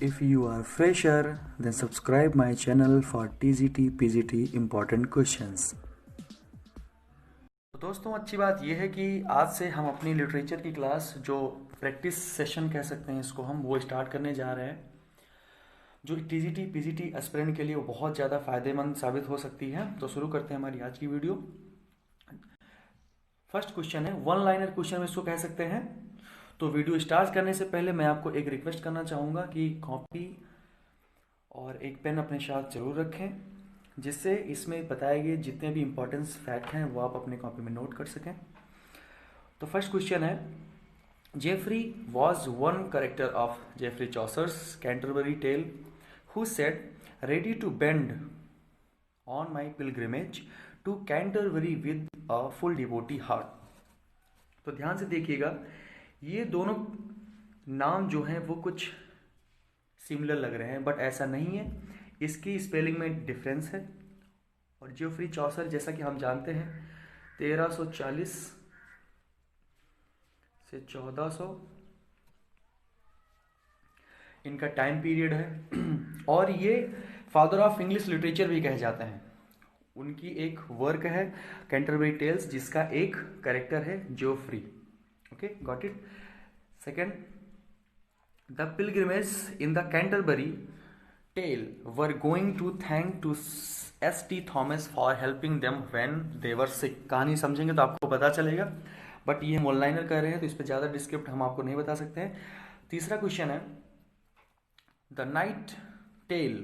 If you are fresher, then subscribe my channel for TGT PGT important questions. तो दोस्तों अच्छी बात यह है कि आज से हम अपनी लिटरेचर की क्लास जो प्रैक्टिस सेशन कह सकते हैं इसको हम वो स्टार्ट करने जा रहे हैं, जो TGT PGT एस्पिरेंट के लिए वो बहुत ज़्यादा फ़ायदेमंद साबित हो सकती है। तो शुरू करते हैं हमारी आज की वीडियो। फर्स्ट क्वेश्चन है, वन लाइनर क्वेश्चन इसको कह सकते हैं। तो वीडियो स्टार्ट करने से पहले मैं आपको एक रिक्वेस्ट करना चाहूँगा कि कॉपी और एक पेन अपने साथ जरूर रखें, जिससे इसमें बताए गए जितने भी इंपॉर्टेंस फैक्ट हैं वो आप अपने कॉपी में नोट कर सकें। तो फर्स्ट क्वेश्चन है, Geoffrey was one character of Geoffrey Chaucer's Canterbury tale who said ready to bend on my pilgrimage to Canterbury with a full devout heart. तो ध्यान से देखिएगा, ये दोनों नाम जो हैं वो कुछ सिमिलर लग रहे हैं, बट ऐसा नहीं है। इसकी स्पेलिंग में डिफरेंस है। और जेफरी चौसर जैसा कि हम जानते हैं 1340 से 1400 इनका टाइम पीरियड है और ये फादर ऑफ इंग्लिश लिटरेचर भी कहे जाते हैं। उनकी एक वर्क है कैंटरबरी टेल्स, जिसका एक कैरेक्टर है Geoffrey. Okay, got it. Second, the pilgrimage in the Canterbury tale were going to thank to S.T. Thomas for helping them when they were sick. कहानी समझेंगे तो आपको पता चलेगा, बट ये हम ऑनलाइनर कर रहे हैं तो इस पर ज़्यादा डिस्क्रिप्ट हम आपको नहीं बता सकते हैं। तीसरा क्वेश्चन है, the knight tale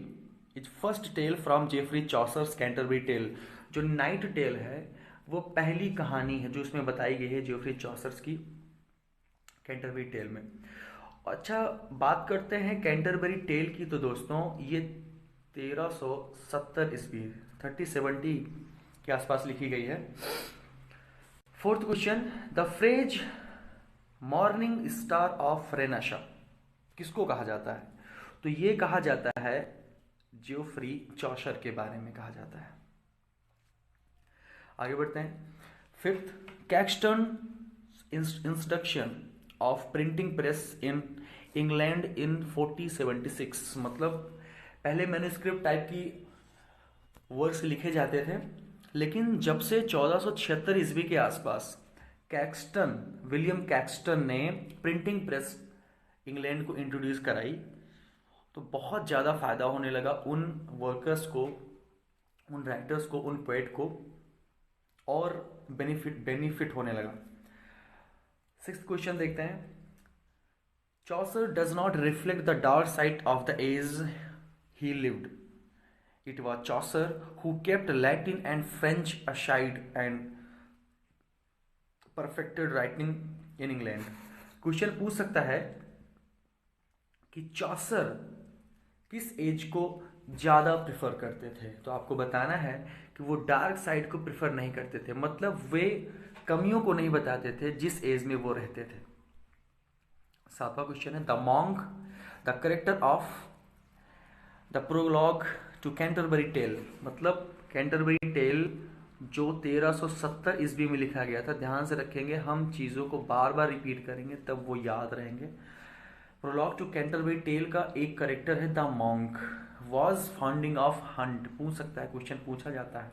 is first tale from Geoffrey Chaucer's Canterbury tale. जो नाइट टेल है वो पहली कहानी है जो इसमें बताई गई है जेफरी चॉसर्स की कैंटरबरी टेल में। अच्छा, बात करते हैं कैंटरबरी टेल की। तो दोस्तों ये 1370 ईस्वी 3070 के आसपास लिखी गई है। Fourth question, the phrase morning star of renaissance किसको कहा जाता है? तो ये कहा जाता है जेफरी चौसर के बारे में कहा जाता है। आगे बढ़ते हैं। Fifth, Caxton instruction of printing press in England in 1476। मतलब पहले मैन्युस्क्रिप्ट टाइप की वर्ड्स लिखे जाते थे, लेकिन जब से 1476 ईस्वी के आसपास विलियम कैक्सटन ने प्रिंटिंग प्रेस इंग्लैंड को इंट्रोड्यूस कराई, तो बहुत ज़्यादा फायदा होने लगा उन वर्कर्स को, उन राइटर्स को, उन पोएट को, और बेनिफिट होने लगा। सिक्स्थ क्वेश्चन देखते हैं, Chaucer does not reflect the dark side of the age he lived. It was Chaucer who kept Latin and French aside and perfected writing in England. Question पूछ सकता है कि चौसर किस एज को ज़्यादा प्रेफर करते थे? तो आपको बताना है कि वो डार्क साइड को प्रेफर नहीं करते थे, मतलब वे कमियों को नहीं बताते थे जिस एज में वो रहते थे। सातवां क्वेश्चन है, the monk the character of the prologue to Canterbury tale. मतलब कैंटरबरी टेल जो 1370 ईस्वी में लिखा गया था, ध्यान से रखेंगे, हम चीज़ों को बार बार रिपीट करेंगे तब वो याद रहेंगे। प्रोलॉग टू कैंटरबरी टेल का एक करेक्टर है the monk was founding of hunt. पूछ सकता है, क्वेश्चन पूछा जाता है,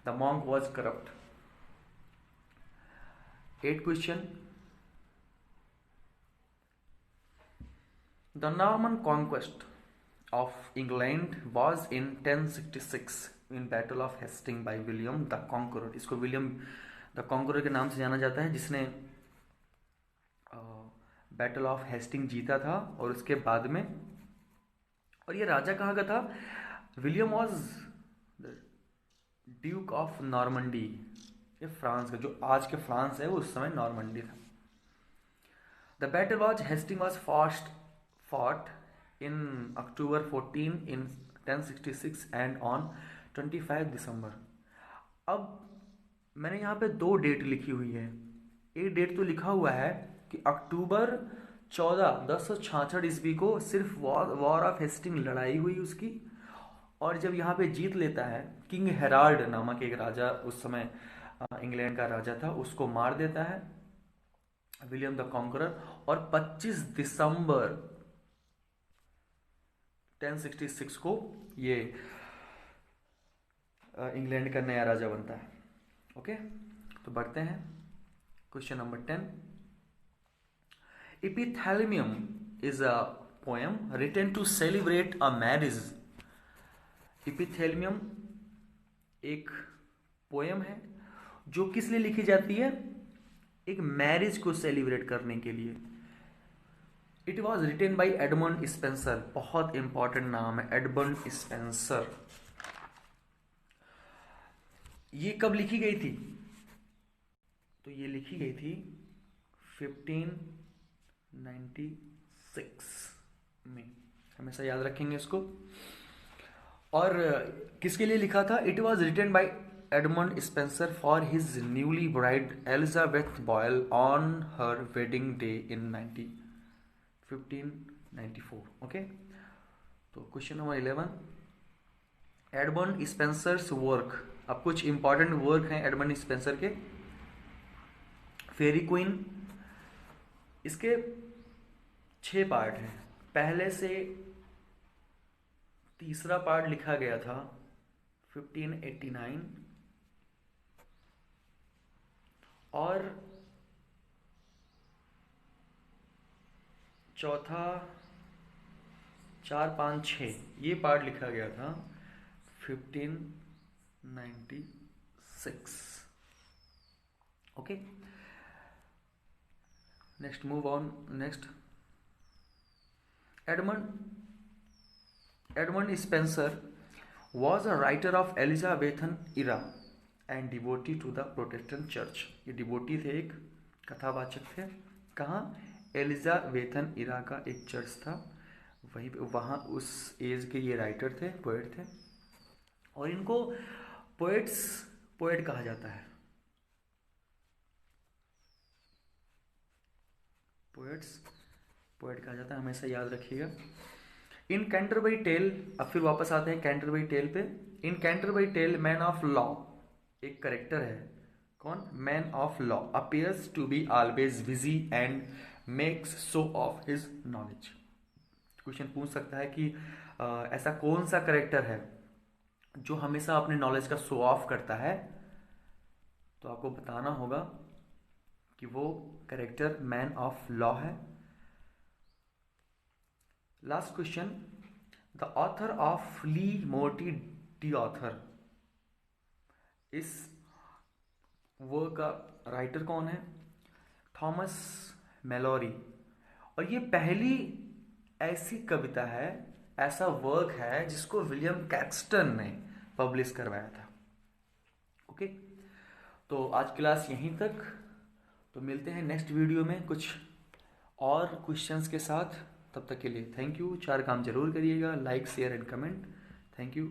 the monk was corrupt. 8 question, the Norman conquest of England was in 1066 in battle of Hasting by William the Conqueror. इसको विलियम द कॉन्करर के नाम से जाना जाता है, जिसने बैटल ऑफ हेस्टिंग जीता था। और उसके बाद में, और ये राजा कहाँ का था? William was Duke of Normandy, ये फ्रांस का, जो आज के फ्रांस है वो उस समय नॉर्मंडी था। The battle was Hasting was fought in October 14 in 1066 and on 25 December. अब मैंने यहाँ पे 2 डेट लिखी हुई है। एक डेट तो लिखा हुआ है कि अक्टूबर 1066 ईस्वी को सिर्फ वॉर ऑफ हेस्टिंग लड़ाई हुई उसकी, और जब यहाँ पे जीत लेता है, किंग हेराल्ड नामक एक राजा उस समय इंग्लैंड का राजा था, उसको मार देता है विलियम द कॉन्करर। और 25 दिसंबर 1066 को ये इंग्लैंड का नया राजा बनता है। ओके, तो बढ़ते हैं question number 10। Epithalamium is a poem written to celebrate a marriage. Epithalamium एक पोएम है जो किस लिए लिखी जाती है? एक मैरिज को सेलिब्रेट करने के लिए। It was written by Edmund Spencer. बहुत इंपॉर्टेंट नाम है, एडमंड स्पेंसर। ये कब लिखी गई थी? तो ये लिखी गई थी 1596 में। हमेशा याद रखेंगे इसको। और किसके लिए लिखा था? It was written by Edmund Spenser for his newly bride Elizabeth Boyle on her wedding day in 1594। Okay, तो question number 11, Edmund Spenser's work. अब कुछ इंपॉर्टेंट वर्क हैं एडमंड स्पेंसर के। फेरी क्वीन, इसके 6 पार्ट हैं। पहले से तीसरा पार्ट लिखा गया था 1589 और चौथा 4, 5, 6 ये पार्ट लिखा गया था 1596। Okay, next move on. Next, Edmund Spenser was a writer of Elizabethan era and devotee to the Protestant Church। ये डिवोटी थे, एक कथावाचक थे। कहाँ? एलिजाबेथन इरा का एक चर्च था, वहीं पे वहाँ उस एज के ये राइटर थे, पोएट थे। और इनको पोएट कहा जाता है। पोएट कहा जाता है, हमेशा याद रखिएगा। इन कैंटरबरी टेल, अब फिर वापस आते हैं कैंटरबरी टेल पे। In Canterbury tale man of law, एक करेक्टर है। कौन? Man of law appears to be always busy and makes show of his knowledge. Question पूछ सकता है कि ऐसा कौन सा करेक्टर है जो हमेशा अपने नॉलेज का शो ऑफ करता है? तो आपको बताना होगा कि वो करेक्टर मैन ऑफ लॉ है। Last question, the author of Le Morte d'Arthur, इस वर्क का राइटर कौन है? Thomas Malory. और ये पहली ऐसी कविता है, ऐसा वर्क है जिसको विलियम कैक्सटन ने पब्लिश करवाया था। ओके, तो आज क्लास यहीं तक। तो मिलते हैं नेक्स्ट वीडियो में कुछ और क्वेश्चंस के साथ। तब तक के लिए थैंक यू। 4 काम जरूर करिएगा, like, share and comment. Thank you.